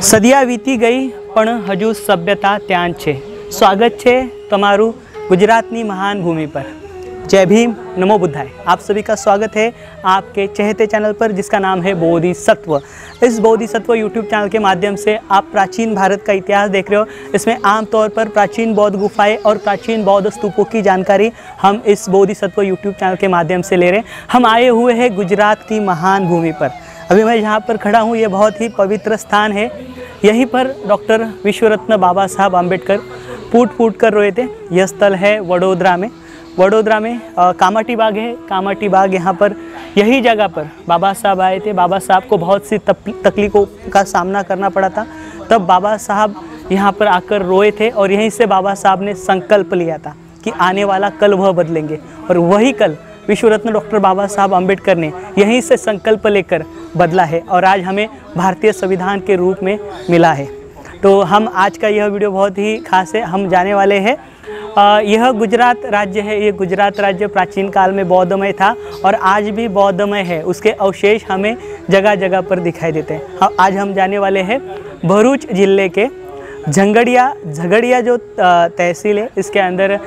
સદિયા વીતી ગઈ પણ હજુ સભ્યતા ત્યાં છે। સ્વાગત છે તમારું गुजरातनी महान भूमि पर। जय भीम, नमो बुद्धाय। आप सभी का स्वागत है आपके चहेते चैनल पर जिसका नाम है बोधिसत्व। इस बोधिसत्व यूट्यूब चैनल के माध्यम से आप प्राचीन भारत का इतिहास देख रहे हो। इसमें आमतौर पर प्राचीन बौद्ध गुफाएं और प्राचीन बौद्ध स्तूपों की जानकारी हम इस बोधिसत्व यूट्यूब चैनल के माध्यम से ले रहे हैं। हम आए हुए हैं गुजरात की महान भूमि पर। अभी मैं जहाँ पर खड़ा हूँ ये बहुत ही पवित्र स्थान है। यहीं पर डॉक्टर विश्वरत्न बाबा साहब आम्बेडकर फूट कर रोए थे। यह स्थल है वडोदरा में। कामाटी बाग है। कामाटी बाग यहाँ पर यही जगह पर बाबा साहब आए थे। बाबा साहब को बहुत सी तकलीफ़ों का सामना करना पड़ा था। तब बाबा साहब यहाँ पर आकर रोए थे और यहीं से बाबा साहब ने संकल्प लिया था कि आने वाला कल वह बदलेंगे। और वही कल विश्वरत्न डॉक्टर बाबा साहब आम्बेडकर ने यहीं से संकल्प लेकर बदला है और आज हमें भारतीय संविधान के रूप में मिला है। तो हम आज का यह वीडियो बहुत ही खास है। हम जाने वाले हैं यह गुजरात राज्य है। ये गुजरात राज्य प्राचीन काल में बौद्धमय था और आज भी बौद्धमय है। उसके अवशेष हमें जगह जगह पर दिखाई देते हैं। आज हम जाने वाले हैं भरूच जिले के झगड़िया जो तहसील है, इसके अंदर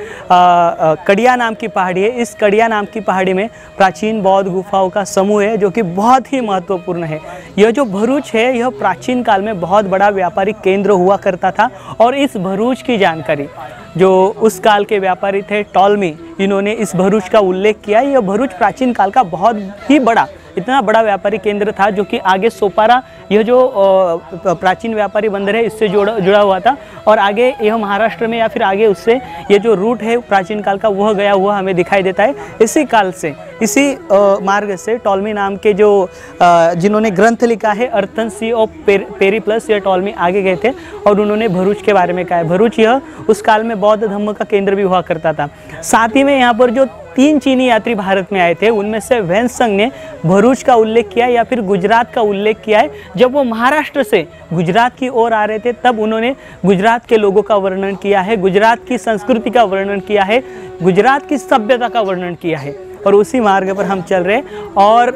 कड़िया नाम की पहाड़ी है। इस कड़िया नाम की पहाड़ी में प्राचीन बौद्ध गुफाओं का समूह है जो कि बहुत ही महत्वपूर्ण है। यह जो भरूच है यह प्राचीन काल में बहुत बड़ा व्यापारिक केंद्र हुआ करता था और इस भरूच की जानकारी जो उस काल के व्यापारी थे टॉलमी, इन्होंने इस भरूच का उल्लेख किया। यह भरूच प्राचीन काल का बहुत ही इतना बड़ा व्यापारी केंद्र था जो कि आगे सोपारा, यह जो प्राचीन व्यापारी बंदर है, इससे जुड़ा हुआ था और आगे यह महाराष्ट्र में या फिर आगे उससे ये जो रूट है प्राचीन काल का वह गया हुआ हमें दिखाई देता है। इसी काल से इसी मार्ग से टॉलमी नाम के जो जिन्होंने ग्रंथ लिखा है अर्थन ऑफ पेरिप्लस, यह टॉलमी आगे गए थे और उन्होंने भरूच के बारे में कहा है। भरूच यह उस काल में बौद्ध धर्म का केंद्र भी हुआ करता था। साथ ही में यहाँ पर जो 3 चीनी यात्री भारत में आए थे उनमें से वेन्संग ने भरूच का उल्लेख किया या फिर गुजरात का उल्लेख किया है। जब वो महाराष्ट्र से गुजरात की ओर आ रहे थे तब उन्होंने गुजरात के लोगों का वर्णन किया है, गुजरात की संस्कृति का वर्णन किया है, गुजरात की सभ्यता का वर्णन किया है और उसी मार्ग पर हम चल रहे हैं। और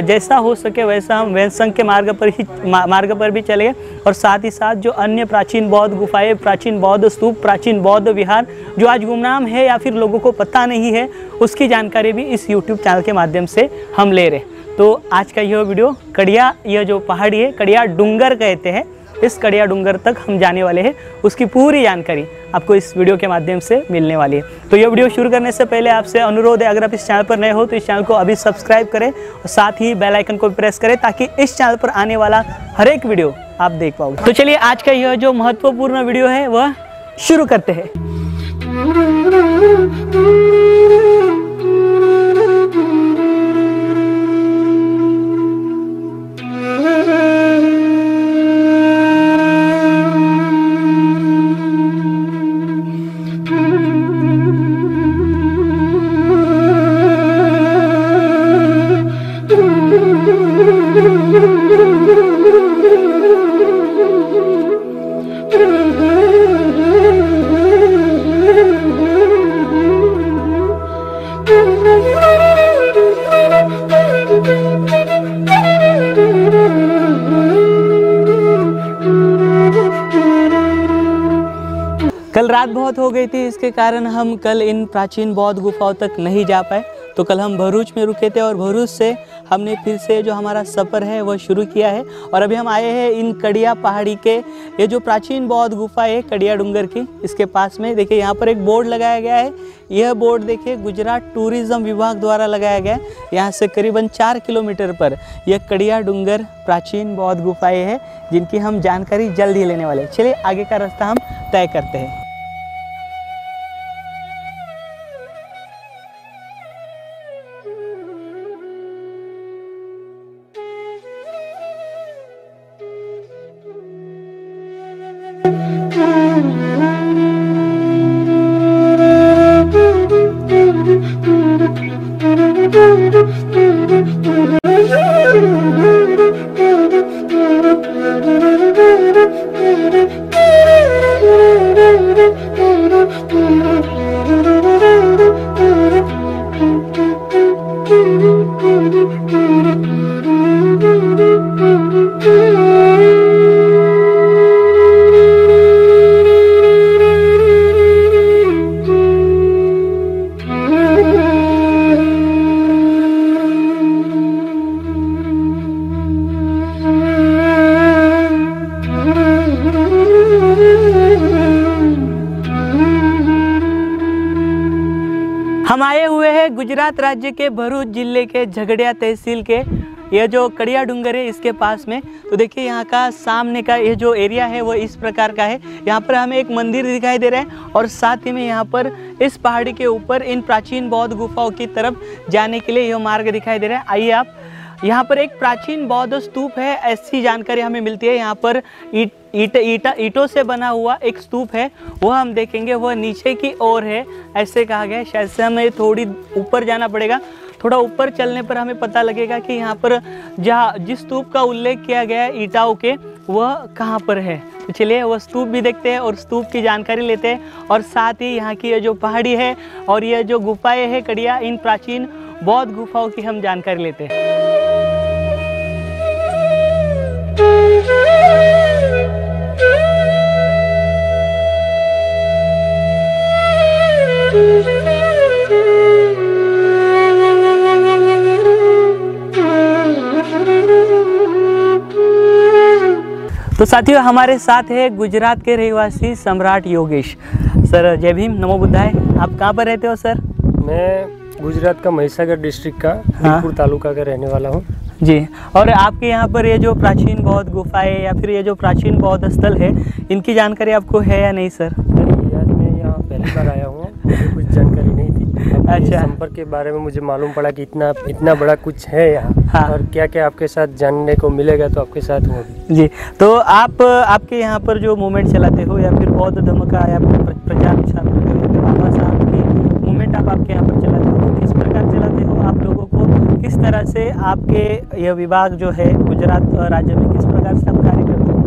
जैसा हो सके वैसा हम वेन्संग के मार्ग पर भी चले और साथ ही साथ जो अन्य प्राचीन बौद्ध गुफाएं, प्राचीन बौद्ध स्तूप, प्राचीन बौद्ध विहार जो आज गुमनाम है या फिर लोगों को पता नहीं है, उसकी जानकारी भी इस YouTube चैनल के माध्यम से हम ले रहे हैं। तो आज का यह वीडियो कड़िया, यह जो पहाड़ी है कड़िया डूंगर कहते हैं, इस कड़िया डूंगर तक हम जाने वाले हैं। उसकी पूरी जानकारी आपको इस वीडियो के माध्यम से मिलने वाली है। तो यह वीडियो शुरू करने से पहले आपसे अनुरोध है, अगर आप इस चैनल पर नए हो तो इस चैनल को अभी सब्सक्राइब करें और साथ ही बेल आइकन को प्रेस करें ताकि इस चैनल पर आने वाला हर एक वीडियो आप देख पाओगे। तो चलिए आज का यह जो महत्वपूर्ण वीडियो है वह शुरू करते हैं। कल रात बहुत हो गई थी, इसके कारण हम कल इन प्राचीन बौद्ध गुफाओं तक नहीं जा पाए। तो कल हम भरूच में रुके थे और भरूच से हमने फिर से जो हमारा सफ़र है वह शुरू किया है और अभी हम आए हैं इन कड़िया पहाड़ी के ये जो प्राचीन बौद्ध गुफा है कड़िया डूंगर की, इसके पास में देखिए यहाँ पर एक बोर्ड लगाया गया है। यह बोर्ड देखिए गुजरात टूरिज़्म विभाग द्वारा लगाया गया है। यहाँ से करीबन 4 किलोमीटर पर यह कड़िया डूंगर प्राचीन बौद्ध गुफाएँ हैं जिनकी हम जानकारी जल्द ही लेने वाले हैं। चलिए आगे का रास्ता हम तय करते हैं। गुजरात राज्य के भरूच जिले के झगड़िया तहसील के ये जो कड़िया डूंगर है इसके पास में, तो देखिए यहाँ का सामने का ये जो एरिया है वो इस प्रकार का है। यहाँ पर हमें एक मंदिर दिखाई दे रहा है और साथ ही में यहाँ पर इस पहाड़ी के ऊपर इन प्राचीन बौद्ध गुफाओं की तरफ जाने के लिए यह मार्ग दिखाई दे रहा है। आइए आप, यहाँ पर एक प्राचीन बौद्ध स्तूप है, ऐसी जानकारी हमें मिलती है। यहाँ पर ईंटों से बना हुआ एक स्तूप है, वह हम देखेंगे, वह नीचे की ओर है ऐसे कहा गया है। शायद से हमें थोड़ी ऊपर जाना पड़ेगा, थोड़ा ऊपर चलने पर हमें पता लगेगा कि यहाँ पर जहाँ जिस स्तूप का उल्लेख किया गया है ईंटों के, वह कहाँ पर है। तो चलिए वह स्तूप भी देखते हैं और स्तूप की जानकारी लेते हैं, और साथ ही यहाँ की ये जो पहाड़ी है और ये जो गुफाएँ हैं कड़िया, इन प्राचीन बौद्ध गुफाओं की हम जानकारी लेते हैं। तो साथियों, हमारे साथ है गुजरात के रहवासी सम्राट योगेश। सर जय भीम, नमो बुद्धाय। आप कहाँ पर रहते हो सर? मैं गुजरात का महिसागर डिस्ट्रिक्ट का वीरपुर तालुका का रहने वाला हूँ जी। और आपके यहाँ पर ये जो प्राचीन बौद्ध गुफाएं या फिर ये जो प्राचीन बौद्ध स्थल है, इनकी जानकारी आपको है या नहीं सर? नहीं, आज मैं यहाँ पहली बार आया हूँ, मुझे कुछ जानकारी नहीं थी। अच्छा। संपर्क के बारे में मुझे मालूम पड़ा कि इतना बड़ा कुछ है यहाँ। हाँ। और क्या क्या आपके साथ जानने को मिलेगा, तो आपके साथ हूँ अभी। जी। तो आपके यहाँ पर जो मूवमेंट चलाते हो या फिर बौद्ध धर्म का या प्रचार प्रसार बाबा साहब की मूवमेंट आपके यहाँ पर चलाते हो, किस प्रकार चलाते हो? आप लोगों को किस तरह से आपके यह विभाग जो है गुजरात राज्य में किस प्रकार से आप कार्य करते हो?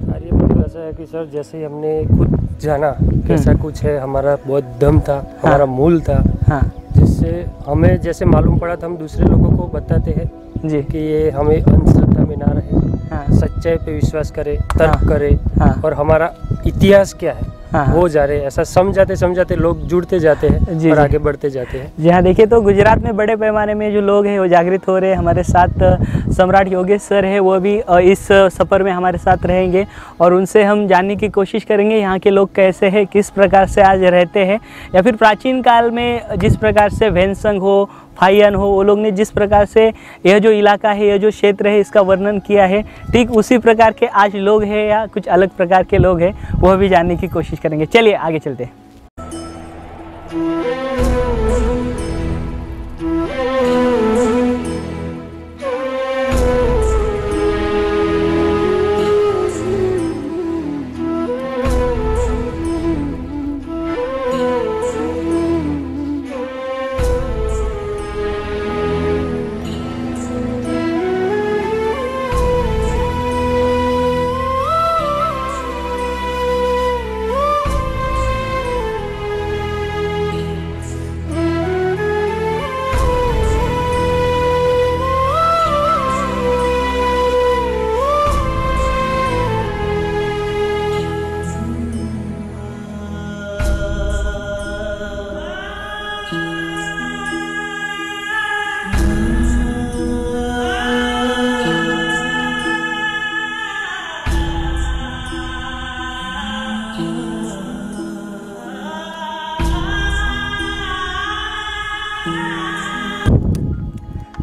कार्य मतलब ऐसा है कि सर, जैसे हमने खुद जाना कैसा कुछ है, हमारा बौद्ध धर्म था, हमारा मूल था, हाँ, जिससे हमें जैसे मालूम पड़ा था, हम दूसरे लोगों को बताते हैं जी कि ये हमें अंधश्रद्धा में ना रहे, हाँ, सच्चाई पे विश्वास करे, तर्क हाँ, करे, हाँ, और हमारा इतिहास क्या है हाँ, वो जा रहे, ऐसा समझाते समझाते लोग जुड़ते जाते हैं जी, और जी। आगे बढ़ते जाते हैं। जी हाँ, देखिए तो गुजरात में बड़े पैमाने में जो लोग हैं वो जागृत हो रहे हैं। हमारे साथ सम्राट योगेश सर है, वो भी इस सफ़र में हमारे साथ रहेंगे और उनसे हम जानने की कोशिश करेंगे यहाँ के लोग कैसे हैं, किस प्रकार से आज रहते हैं, या फिर प्राचीन काल में जिस प्रकार से वैनसंग हो, फाइयन हो, वो लोग ने जिस प्रकार से यह जो इलाका है, यह जो क्षेत्र है, इसका वर्णन किया है, ठीक उसी प्रकार के आज लोग हैं या कुछ अलग प्रकार के लोग हैं, वह भी जानने की कोशिश करेंगे। चलिए आगे चलते हैं।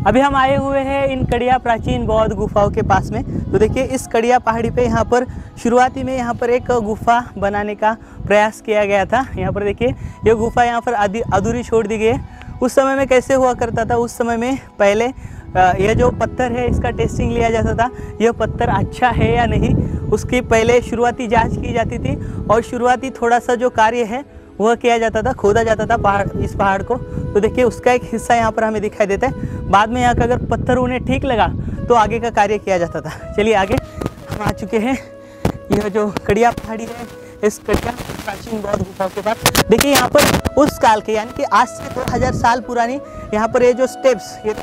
अभी हम आए हुए हैं इन कड़िया प्राचीन बौद्ध गुफाओं के पास में। तो देखिए इस कड़िया पहाड़ी पे यहाँ पर शुरुआती में यहाँ पर एक गुफा बनाने का प्रयास किया गया था। यहाँ पर देखिए ये गुफा यहाँ पर अधूरी छोड़ दी गई है। उस समय में कैसे हुआ करता था, उस समय में पहले यह जो पत्थर है इसका टेस्टिंग लिया जाता था, यह पत्थर अच्छा है या नहीं, उसकी पहले शुरुआती जाँच की जाती थी और शुरुआती थोड़ा सा जो कार्य है वह किया जाता था, खोदा जाता था इस पहाड़ को। तो देखिए उसका एक हिस्सा यहाँ पर हमें दिखाई देता है। बाद में यहाँ का अगर पत्थर उन्हें ठीक लगा तो आगे का कार्य किया जाता था। चलिए आगे हम आ चुके हैं। यह जो कड़िया पहाड़ी है, इस कड़िया प्राचीन बौद्ध गुफाओं के पास देखिए यहाँ पर उस काल के यानी कि आज से 2000 साल पुरानी यहाँ पर ये जो स्टेप्स, ये आज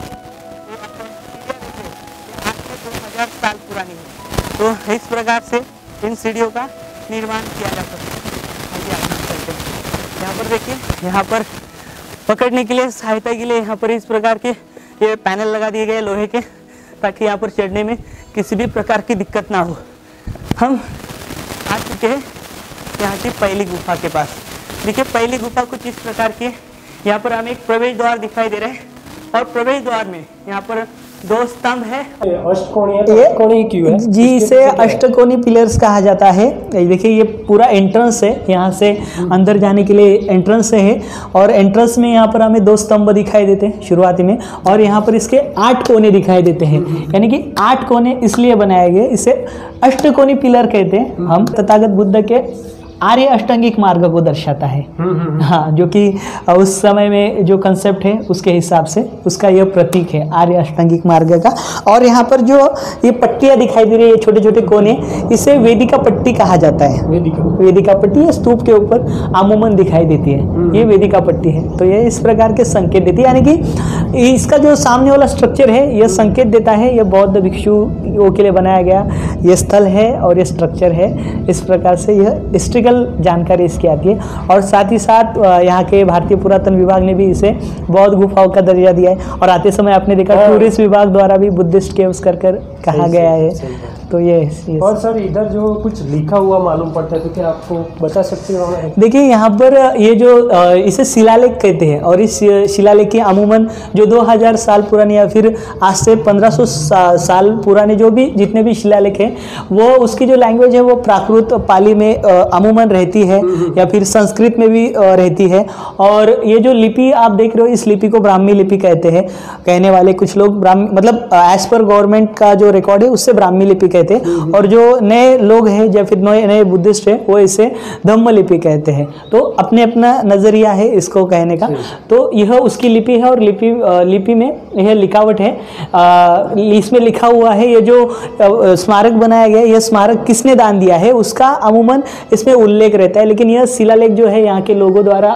से 2000 साल पुरानी है। तो इस प्रकार से इन सीढ़ियों का निर्माण किया जाता था। यहाँ पर देखिए, यहाँ पर पकड़ने के लिए, सहायता के लिए यहाँ पर इस प्रकार के ये पैनल लगा दिए गए लोहे के, ताकि यहाँ पर चढ़ने में किसी भी प्रकार की दिक्कत ना हो। हम आ चुके हैं यहाँ की पहली गुफा के पास। देखिए पहली गुफा कुछ इस प्रकार की, यहाँ पर हमें एक प्रवेश द्वार दिखाई दे रहे हैं और प्रवेश द्वार में यहाँ पर 2 स्तंभ है। अष्टकोणीय है, अष्टकोणीय क्यों है? जी, इसे अष्टकोणी पिलर्स कहा जाता है। ये देखिए, ये पूरा एंट्रेंस है, यहाँ से अंदर जाने के लिए एंट्रेंस है और एंट्रेंस में यहाँ पर हमें 2 स्तंभ दिखाई देते हैं शुरुआती में, और यहाँ पर इसके 8 कोने दिखाई देते हैं। यानी कि 8 कोने इसलिए बनाए गए, इसे अष्टकोणी पिलर कहते हैं हम। तथागत बुद्ध के आर्य अष्टांगिक मार्ग को दर्शाता है। हाँ, जो कि उस समय में जो कंसेप्ट है उसके हिसाब से उसका यह प्रतीक है आर्य अष्टांगिक मार्ग का। और यहाँ पर जो ये पट्टियाँ दिखाई दे रही है, छोटे छोटे कोने, इसे वेदिका पट्टी कहा जाता है। वेदिका पट्टी स्तूप के ऊपर अमूमन दिखाई देती है, ये वेदिका पट्टी है। तो ये इस प्रकार के संकेत देती है, यानी कि इसका जो सामने वाला स्ट्रक्चर है यह संकेत देता है यह बौद्ध भिक्षुओं के लिए बनाया गया ये स्थल है और ये स्ट्रक्चर है। इस प्रकार से यह हिस्ट्रिकल जानकारी इसकी आती है। और साथ ही साथ यहाँ के भारतीय पुरातन विभाग ने भी इसे बौद्ध गुफाओं का दर्जा दिया है। और आते समय आपने देखा टूरिस्ट विभाग द्वारा भी बुद्धिस्ट केव्स कर कहा गया है। तो ये और सर इधर जो कुछ लिखा हुआ मालूम पड़ता है, तो क्या आपको बता सकते हो? देखिए, यहाँ पर ये जो इसे शिलालेख कहते हैं और इस शिलालेख की अमूमन जो 2000 साल पुरानी या फिर आज से 1500 साल पुराने जो भी जितने भी शिलालेख हैं, वो उसकी जो लैंग्वेज है वो प्राकृत पाली में अमूमन रहती है या फिर संस्कृत में भी रहती है। और ये जो लिपि आप देख रहे हो, इस लिपि को ब्राह्मी लिपि कहते हैं। कहने वाले कुछ लोग ब्राह्मी, मतलब एज पर गवर्नमेंट का जो रिकॉर्ड है उससे ब्राह्मी लिपि कहते हैं, और जो नए लोग हैं या फिर नए बुद्धिस्ट है वो इसे धम्म लिपि कहते हैं। तो अपने अपना नजरिया है इसको कहने का। तो यह उसकी लिपि है और लिपि में यह लिखावट है। इसमें लिखा हुआ है ये जो स्मारक बनाया गया है, यह स्मारक किसने दान दिया है उसका अमूमन इसमें उल्लेख रहता है। लेकिन यह शिलालेख जो है यहाँ के लोगों द्वारा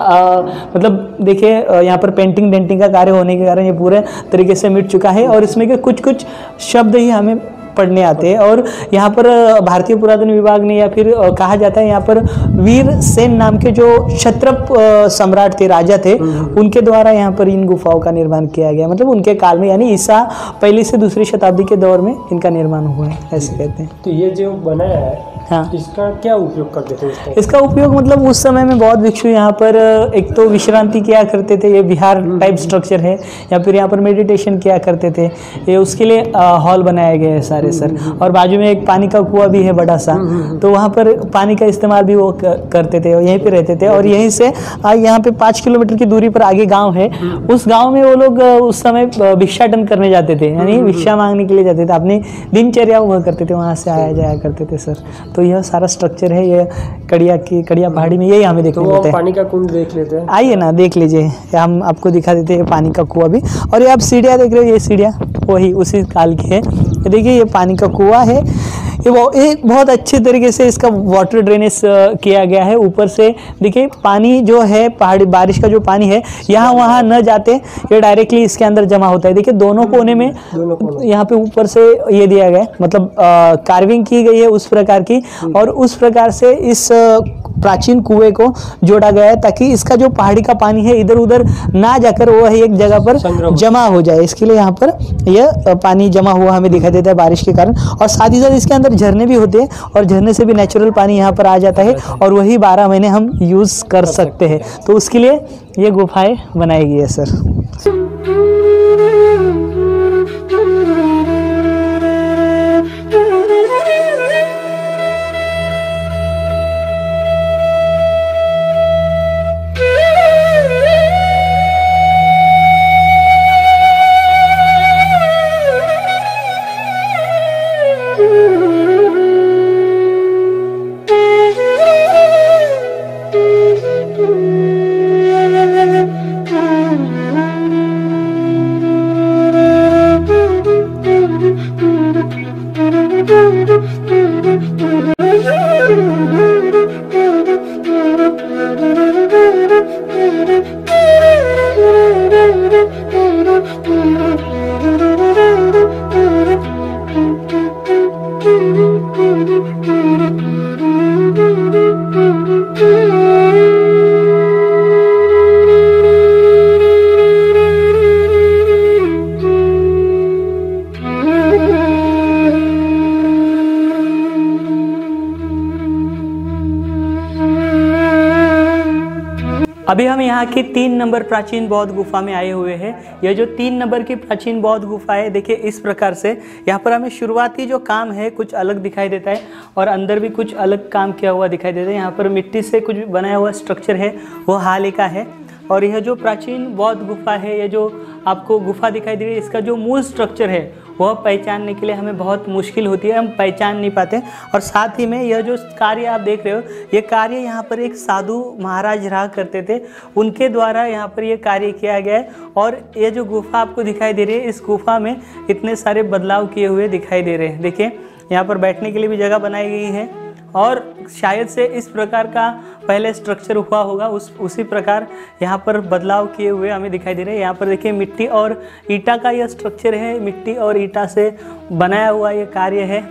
मतलब देखिए, यहाँ पर पेंटिंग का कार्य होने के कारण ये पूरे तरीके से मिट चुका है और इसमें के कुछ शब्द ही हमें पढ़ने आते हैं। और यहाँ पर भारतीय पुरातन विभाग ने या फिर कहा जाता है यहाँ पर वीर सेन नाम के जो क्षत्रप सम्राट थे, राजा थे, उनके द्वारा यहाँ पर इन गुफाओं का निर्माण किया गया। मतलब उनके काल में, यानी ईसा पहली से दूसरी शताब्दी के दौर में इनका निर्माण हुआ है, ऐसे कहते हैं। तो ये जो बनाया है, हाँ, इसका क्या उपयोग करते थे? इसका उपयोग मतलब उस समय में बौद्ध भिक्षु यहाँ पर एक तो विश्रांति किया करते थे, ये विहार टाइप स्ट्रक्चर है, या फिर यहाँ पर मेडिटेशन किया करते थे। ये उसके लिए हॉल बनाए गए हैं सारे सर। और बाजू में एक पानी का कुआं भी है बड़ा सा, तो वहाँ पर पानी का इस्तेमाल भी वो करते थे और यहीं पे रहते थे। और यहीं से यहाँ पे 5 किलोमीटर की दूरी पर आगे गाँव है, उस गाँव में वो लोग उस समय भिक्षाटन करने जाते थे, यानी भिक्षा मांगने के लिए जाते थे, अपनी दिनचर्या हुआ करते थे, वहाँ से आया जाया करते थे सर। तो यह सारा स्ट्रक्चर है, ये कड़िया पहाड़ी में, यही हमें देखने मिलता है। पानी का कुंड देख लेते हैं, आइए ना देख लीजिए, हम आपको दिखा देते हैं पानी का कुआं भी। और ये आप सीढ़ियाँ देख रहे हो, ये सीढ़ियाँ वही उसी काल की है। देखिए, ये पानी का कुआं है, ये बहुत अच्छे तरीके से इसका वाटर ड्रेनेज किया गया है। ऊपर से देखिए पानी जो है, पहाड़ी बारिश का जो पानी है यहाँ वहाँ न जाते, ये डायरेक्टली इसके अंदर जमा होता है। देखिए दोनों कोने में यहाँ पे ऊपर से ये दिया गया है, मतलब कार्विंग की गई है उस प्रकार की, और उस प्रकार से इस प्राचीन कुएं को जोड़ा गया है ताकि इसका जो पहाड़ी का पानी है इधर उधर ना जाकर वो एक जगह पर जमा हो जाए। इसके लिए यहाँ पर यह पानी जमा हुआ हमें दिखाई देता है बारिश के कारण। और साथ ही साथ इसके अंदर झरने भी होते हैं और झरने से भी नेचुरल पानी यहाँ पर आ जाता है और वही 12 महीने हम यूज़ कर सकते हैं। तो उसके लिए ये गुफाएं बनाई गई है सर। अभी हम यहाँ की 3 नंबर प्राचीन बौद्ध गुफा में आए हुए हैं। यह जो 3 नंबर की प्राचीन बौद्ध गुफा है, देखिए इस प्रकार से यहाँ पर हमें शुरुआती जो काम है कुछ अलग दिखाई देता है और अंदर भी कुछ अलग काम किया हुआ दिखाई देता है। यहाँ पर मिट्टी से कुछ बनाया हुआ स्ट्रक्चर है वो हाल का है। और यह जो प्राचीन बौद्ध गुफा है, यह जो आपको गुफा दिखाई दे रही है, इसका जो मूल स्ट्रक्चर है वह पहचानने के लिए हमें बहुत मुश्किल होती है, हम पहचान नहीं पाते। और साथ ही में यह जो कार्य आप देख रहे हो, ये कार्य यहाँ पर एक साधु महाराज रहा करते थे, उनके द्वारा यहाँ पर ये कार्य किया गया है। और ये जो गुफा आपको दिखाई दे रही है, इस गुफा में इतने सारे बदलाव किए हुए दिखाई दे रहे हैं। देखिए यहाँ पर बैठने के लिए भी जगह बनाई गई है और शायद से इस प्रकार का पहले स्ट्रक्चर हुआ होगा, उसी प्रकार यहाँ पर बदलाव किए हुए हमें दिखाई दे रहे हैं। यहाँ पर देखिए मिट्टी और ईटा का यह स्ट्रक्चर है, मिट्टी और ईटा से बनाया हुआ ये कार्य है।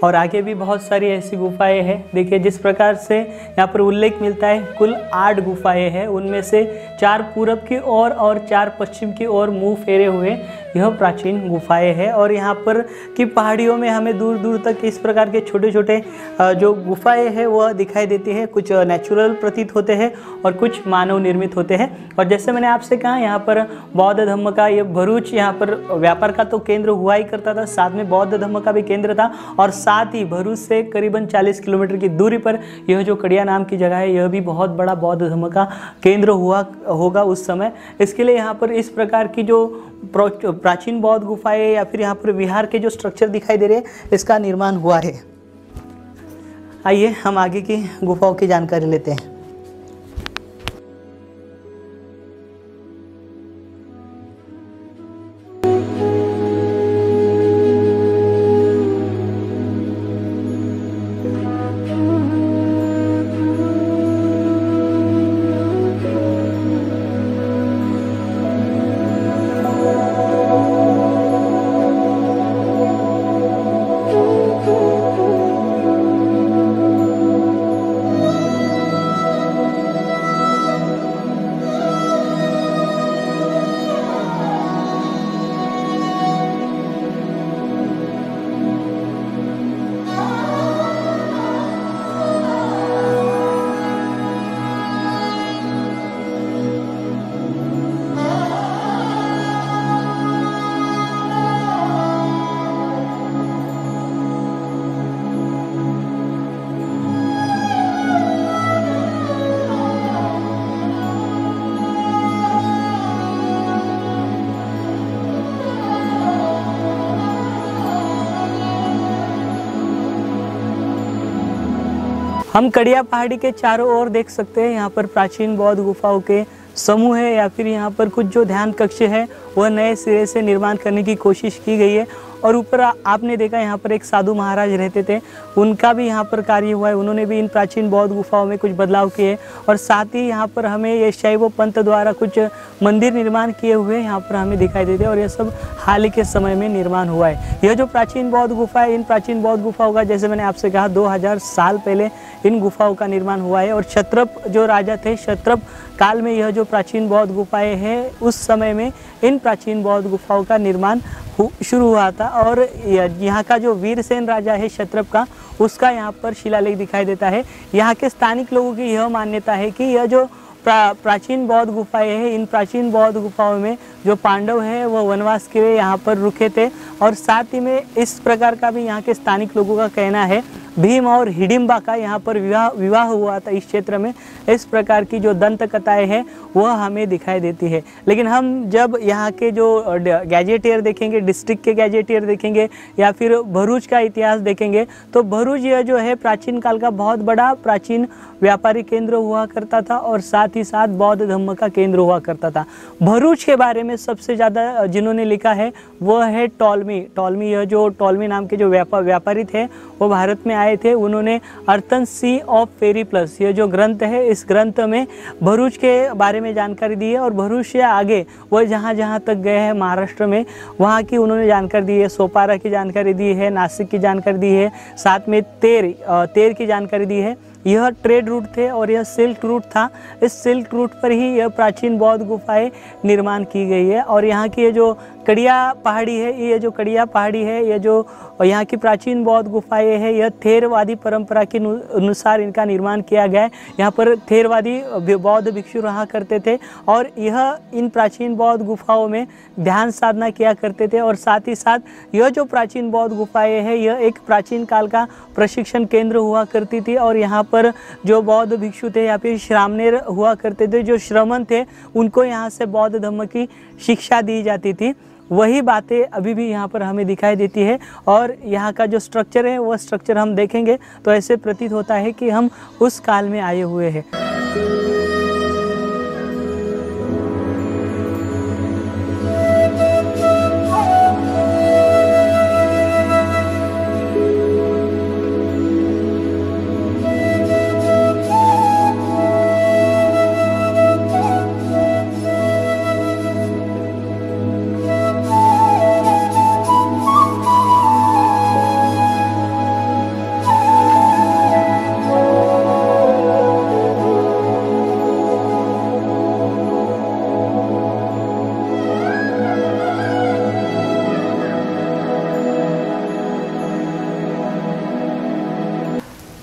और आगे भी बहुत सारी ऐसी गुफाएं हैं। देखिए जिस प्रकार से यहाँ पर उल्लेख मिलता है, कुल 8 गुफाएं हैं, उनमें से 4 पूरब की ओर और 4 पश्चिम की ओर मुंह फेरे हुए यह प्राचीन गुफाएं हैं। और यहाँ पर की पहाड़ियों में हमें दूर दूर तक इस प्रकार के छोटे छोटे जो गुफाएं हैं वह दिखाई देती है। कुछ नेचुरल प्रतीत होते हैं और कुछ मानव निर्मित होते हैं। और जैसे मैंने आपसे कहा, यहाँ पर बौद्ध धर्म का ये भरूच यहाँ पर व्यापार का तो केंद्र हुआ ही करता था, साथ में बौद्ध धर्म का भी केंद्र था। और साथ ही भरूच से करीबन 40 किलोमीटर की दूरी पर यह जो कड़िया नाम की जगह है, यह भी बहुत बड़ा बौद्ध धर्म का केंद्र हुआ होगा उस समय। इसके लिए यहाँ पर इस प्रकार की जो प्राचीन बौद्ध गुफाएं या फिर यहाँ पर विहार के जो स्ट्रक्चर दिखाई दे रहे हैं, इसका निर्माण हुआ है। आइए हम आगे की गुफाओं की जानकारी लेते हैं। हम कड़िया पहाड़ी के चारों ओर देख सकते हैं, यहाँ पर प्राचीन बौद्ध गुफाओं के समूह है या फिर यहाँ पर कुछ जो ध्यान कक्ष है वह नए सिरे से निर्माण करने की कोशिश की गई है। और ऊपर आपने देखा यहाँ पर एक साधु महाराज रहते थे, उनका भी यहाँ पर कार्य हुआ है, उन्होंने भी इन प्राचीन बौद्ध गुफाओं में कुछ बदलाव किए। और साथ ही यहाँ पर हमें ये शैव पंथ द्वारा कुछ मंदिर निर्माण किए हुए यहाँ पर हमें दिखाई देते हैं और यह सब हाल ही के समय में निर्माण हुआ है। यह जो प्राचीन बौद्ध गुफा है, इन प्राचीन बौद्ध गुफाओं का जैसे मैंने आपसे कहा 2000 साल पहले इन गुफाओं का निर्माण हुआ है। और क्षत्रप जो राजा थे, क्षत्रप काल में यह जो प्राचीन बौद्ध गुफाएं हैं, उस समय में इन प्राचीन बौद्ध गुफाओं का निर्माण शुरू हुआ था। और यहाँ का जो वीरसेन राजा है क्षत्रप का, उसका यहाँ पर शिलालेख दिखाई देता है। यहाँ के स्थानिक लोगों की यह मान्यता है कि यह जो प्राचीन बौद्ध गुफाएं हैं, इन प्राचीन बौद्ध गुफाओं में जो पांडव हैं वह वनवास के लिए यहाँ पर रुके थे। और साथ ही में इस प्रकार का भी यहाँ के स्थानिक लोगों का कहना है, भीम और हिडिंबा का यहाँ पर विवाह हुआ था इस क्षेत्र में। इस प्रकार की जो दंत कथाएं हैं वह हमें दिखाई देती है। लेकिन हम जब यहाँ के जो गैजेटियर देखेंगे, डिस्ट्रिक्ट के गैजेटियर देखेंगे या फिर भरूच का इतिहास देखेंगे, तो भरूच यह जो है प्राचीन काल का बहुत बड़ा प्राचीन व्यापारी केंद्र हुआ करता था और साथ ही साथ बौद्ध धर्म का केंद्र हुआ करता था। भरूच के बारे में सबसे ज़्यादा जिन्होंने लिखा है वह है टॉलमी। यह जो टॉलमी नाम के जो व्यापारी थे वो भारत में आए थे। उन्होंने अर्थन सी ऑफ पेरिप्लस, ये जो ग्रंथ है, इस ग्रंथ में भरूच के बारे में जानकारी दी है। और भरूच से आगे वह जहाँ जहाँ तक गए हैं महाराष्ट्र में, वहाँ की उन्होंने जानकारी दी है। सोपारा की जानकारी दी है, नासिक की जानकारी दी है, साथ में तेर की जानकारी दी है। यह ट्रेड रूट थे और यह सिल्क रूट था। इस सिल्क रूट पर ही यह प्राचीन बौद्ध गुफाएं निर्माण की गई है। और यहाँ की ये जो कड़िया पहाड़ी है, ये जो कड़िया पहाड़ी है, ये जो यहाँ की प्राचीन बौद्ध गुफाएं है, यह थेरवादी परंपरा के अनुसार इनका निर्माण किया गया है। यहाँ पर थेरवादी बौद्ध भिक्षु रहा करते थे और यह इन प्राचीन बौद्ध गुफाओं में ध्यान साधना किया करते थे। और साथ ही साथ यह जो प्राचीन बौद्ध गुफाएं है, यह एक प्राचीन काल का प्रशिक्षण केंद्र हुआ करती थी। और यहाँ पर जो बौद्ध भिक्षु थे या फिर श्रामणेर हुआ करते थे, जो श्रमण थे, उनको यहाँ से बौद्ध धर्म की शिक्षा दी जाती थी। वही बातें अभी भी यहाँ पर हमें दिखाई देती है। और यहाँ का जो स्ट्रक्चर है, वह स्ट्रक्चर हम देखेंगे तो ऐसे प्रतीत होता है कि हम उस काल में आए हुए हैं।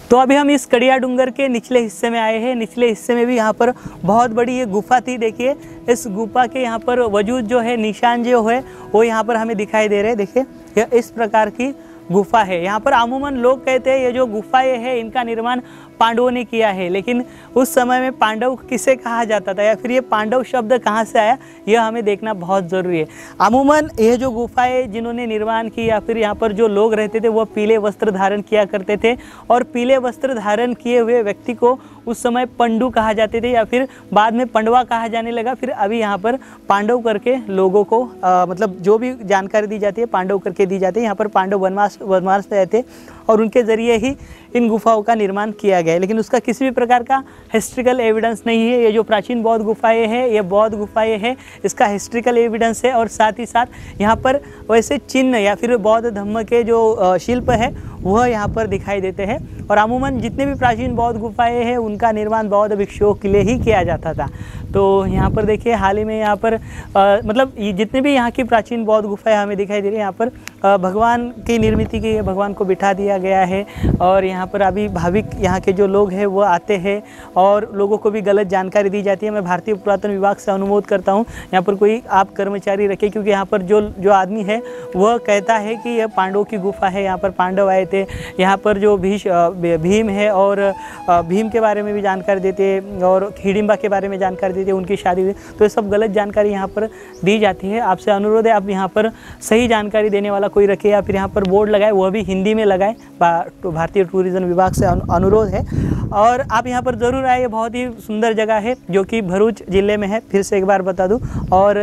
तो अभी हम इस कड़िया डूंगर के निचले हिस्से में आए हैं। निचले हिस्से में भी यहाँ पर बहुत बड़ी ये गुफा थी। देखिए, इस गुफा के यहाँ पर वजूद जो है, निशान जो है, वो यहाँ पर हमें दिखाई दे रहे हैं। देखिए, यह इस प्रकार की गुफा है। यहाँ पर अमूमन लोग कहते हैं ये जो गुफाएं है, इनका निर्माण पांडवों ने किया है। लेकिन उस समय में पांडव किसे कहा जाता था या फिर ये पांडव शब्द कहाँ से आया, यह हमें देखना बहुत ज़रूरी है। अमूमन ये जो गुफाएं जिन्होंने निर्माण की या फिर यहाँ पर जो लोग रहते थे, वह पीले वस्त्र धारण किया करते थे। और पीले वस्त्र धारण किए हुए व्यक्ति को उस समय पंडु कहा जाते थे या फिर बाद में पंडवा कहा जाने लगा। फिर अभी यहाँ पर पांडव करके लोगों को मतलब जो भी जानकारी दी जाती है, पांडव करके दी जाती है। यहाँ पर पांडव वनवास में आए थे और उनके ज़रिए ही इन गुफाओं का निर्माण किया गया है। लेकिन उसका किसी भी प्रकार का हिस्ट्रिकल एविडेंस नहीं है। ये जो प्राचीन बौद्ध गुफाएं हैं, ये बौद्ध गुफाएं हैं, इसका हिस्ट्रिकल एविडेंस है। और साथ ही साथ यहाँ पर वैसे चिन्ह या फिर बौद्ध धर्म के जो शिल्प है, वह यहाँ पर दिखाई देते हैं। और अमूमन जितने भी प्राचीन बौद्ध गुफाएं हैं, उनका निर्माण बौद्ध भिक्षुओं के लिए ही किया जाता था। तो यहाँ पर देखिए, हाल ही में यहाँ पर मतलब जितने भी यहाँ की प्राचीन बौद्ध गुफाएं हमें दिखाई दे रही है, यहाँ पर भगवान की निर्मित की है, भगवान को बिठा दिया गया है। और यहाँ पर अभी भाविक यहाँ के जो लोग हैं वो आते हैं और लोगों को भी गलत जानकारी दी जाती है। मैं भारतीय पुरातन विभाग से अनुरोध करता हूँ, यहाँ पर कोई आप कर्मचारी रखें, क्योंकि यहाँ पर जो आदमी है वह कहता है कि यह पांडवों की गुफा है, यहाँ पर पांडव आए थे। यहाँ पर जो भीम है और भीम के बारे में भी जानकारी देते हैं और हिडिंबा के बारे में जानकारी देते हैं, उनकी शादी हुई। तो ये सब गलत जानकारी यहाँ पर दी जाती है। आपसे अनुरोध है, आप यहाँ पर सही जानकारी देने वाला कोई रखे या फिर यहाँ पर बोर्ड लगाए, वह भी हिंदी में लगाए। भारतीय टूरिज्म विभाग से अनुरोध है। और आप यहाँ पर ज़रूर आए, ये बहुत ही सुंदर जगह है जो कि भरूच ज़िले में है। फिर से एक बार बता दूँ, और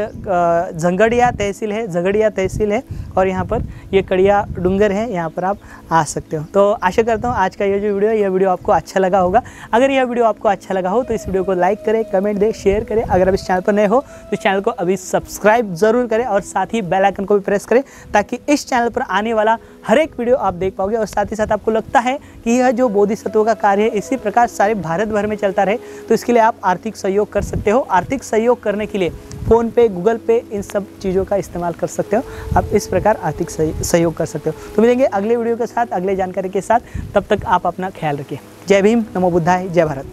झगड़िया तहसील है और यहाँ पर ये कड़िया डूंगर है, यहाँ पर आप आ सकते हो। तो आशा करता हूँ आज का ये जो वीडियो आपको अच्छा लगा होगा। अगर यह वीडियो आपको अच्छा लगा हो तो इस वीडियो को लाइक करें, कमेंट दें, शेयर करें। अगर आप इस चैनल पर नए हो तो इस चैनल को अभी सब्सक्राइब ज़रूर करें और साथ ही बेल आइकन को भी प्रेस करें, ताकि इस चैनल पर आने वाला हर एक वीडियो आप देख पाओगे। और साथ ही साथ आपको लगता है कि यह जो बोधिसत्वों का कार्य है इसी प्रकार सारे भारत भर में चलता रहे, तो इसके लिए आप आर्थिक सहयोग कर सकते हो। आर्थिक सहयोग करने के लिए फ़ोन पे, गूगल पे, इन सब चीज़ों का इस्तेमाल कर सकते हो। आप इस प्रकार आर्थिक सहयोग कर सकते हो। तो मिलेंगे अगले वीडियो के साथ, अगले जानकारी के साथ। तब तक आप अपना ख्याल रखिए। जय भीम, नमो बुद्धाय, जय भारत।